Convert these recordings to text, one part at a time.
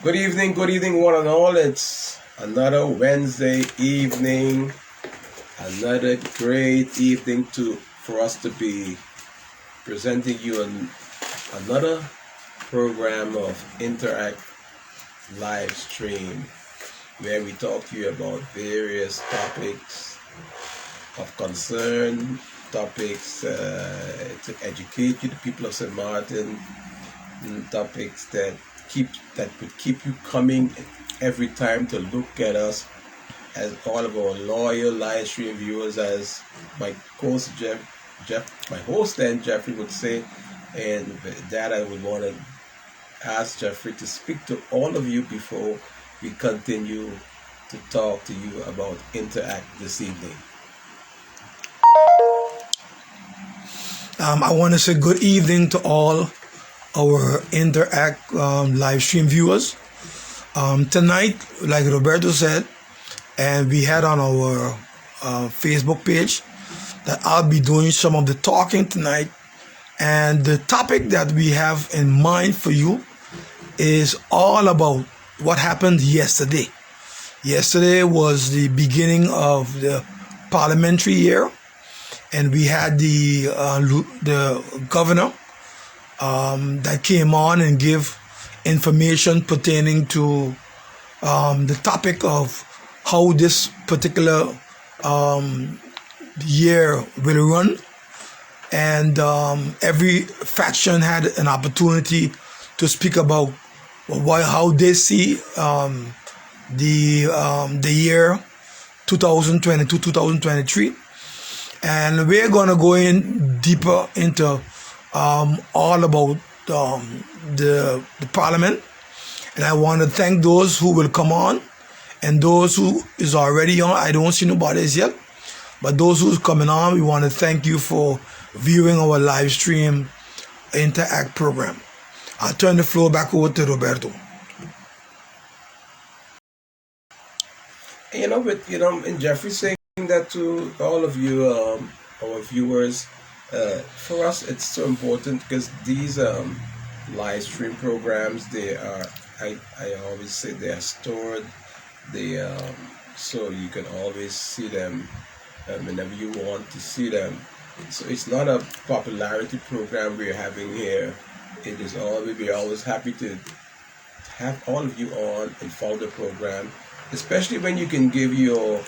Good evening, one and all. It's another Wednesday evening, another great evening for us to be presenting you another program of Interact live stream, where we talk to you about various topics of concern, topics to educate you, the people of St. Martin, topics that would keep you coming every time to look at us as all of our loyal live stream viewers, as my host my host and Jeffrey would say. And with that, I would want to ask Jeffrey to speak to all of you before we continue to talk to you about Interact this evening. I want to say good evening to all our Interact live stream viewers. Tonight, like Roberto said, and we had on our Facebook page, that I'll be doing some of the talking tonight. And the topic that we have in mind for you is all about what happened yesterday. Yesterday was the beginning of the parliamentary year, and we had the governor that came on and gave information pertaining to the topic of how this particular year will run. And every faction had an opportunity to speak about how they see the year 2022-2023. And we're going to go in deeper into all about the parliament. And I want to thank those who will come on and those who is already on. I don't see nobody as yet, but those who's coming on, we want to thank you for viewing our live stream Interact program. I'll turn the floor back over to Roberto. And Jeffrey saying that to all of you, our viewers, for us it's so important because these live stream programs, I always say they are stored, so you can always see them whenever you want to see them. So it's not a popularity program we're having here. It is we're always happy to have all of you on and follow the program, especially when you can give your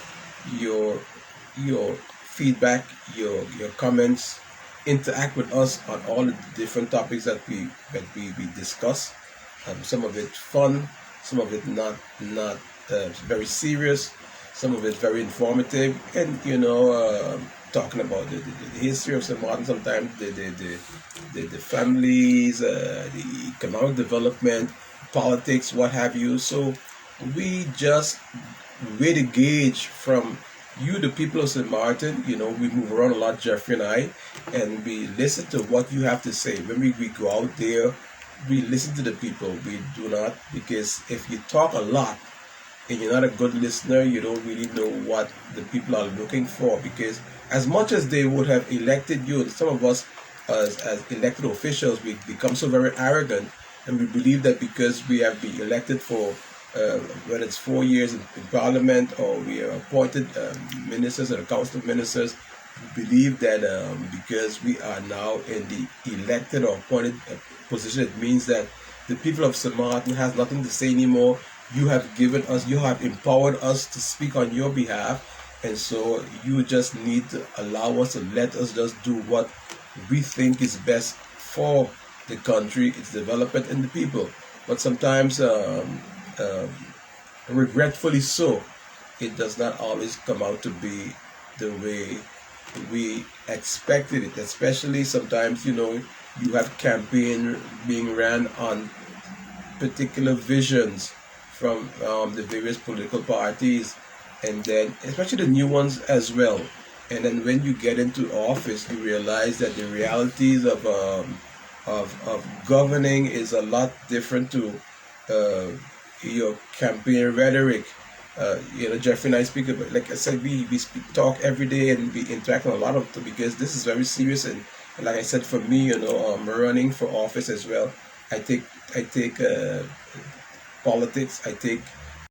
feedback, your comments, interact with us on all the different topics that we discuss. Some of it fun, some of it not very serious, some of it very informative, and talking about the history of St. Martin, sometimes the families, the economic development, politics, what have you. So we just way to gauge from you, the people of St. Martin. We move around a lot, Jeffrey and I, and we listen to what you have to say. When we go out there, we listen to the people. We do not, because if you talk a lot and you're not a good listener, you don't really know what the people are looking for. Because as much as they would have elected you, some of us as elected officials, we become so very arrogant, and we believe that because we have been elected for whether it's 4 years in Parliament, or we are appointed ministers or council of ministers, we believe that because we are now in the elected or appointed position, it means that the people of St. Martin has nothing to say anymore. You have empowered us to speak on your behalf, and so you just need to allow us to let us just do what we think is best for the country, its development, and the people. But sometimes, regretfully so, it does not always come out to be the way we expected it. Especially sometimes, you have campaign being ran on particular visions from the various political parties, and then especially the new ones as well. And then when you get into office, you realize that the realities of governing is a lot different to your campaign rhetoric. Jeffrey and I speak about, like I said, we talk every day, and we interact on a lot of it, because this is very serious. And like I said, for me, running for office as well, I take politics. I take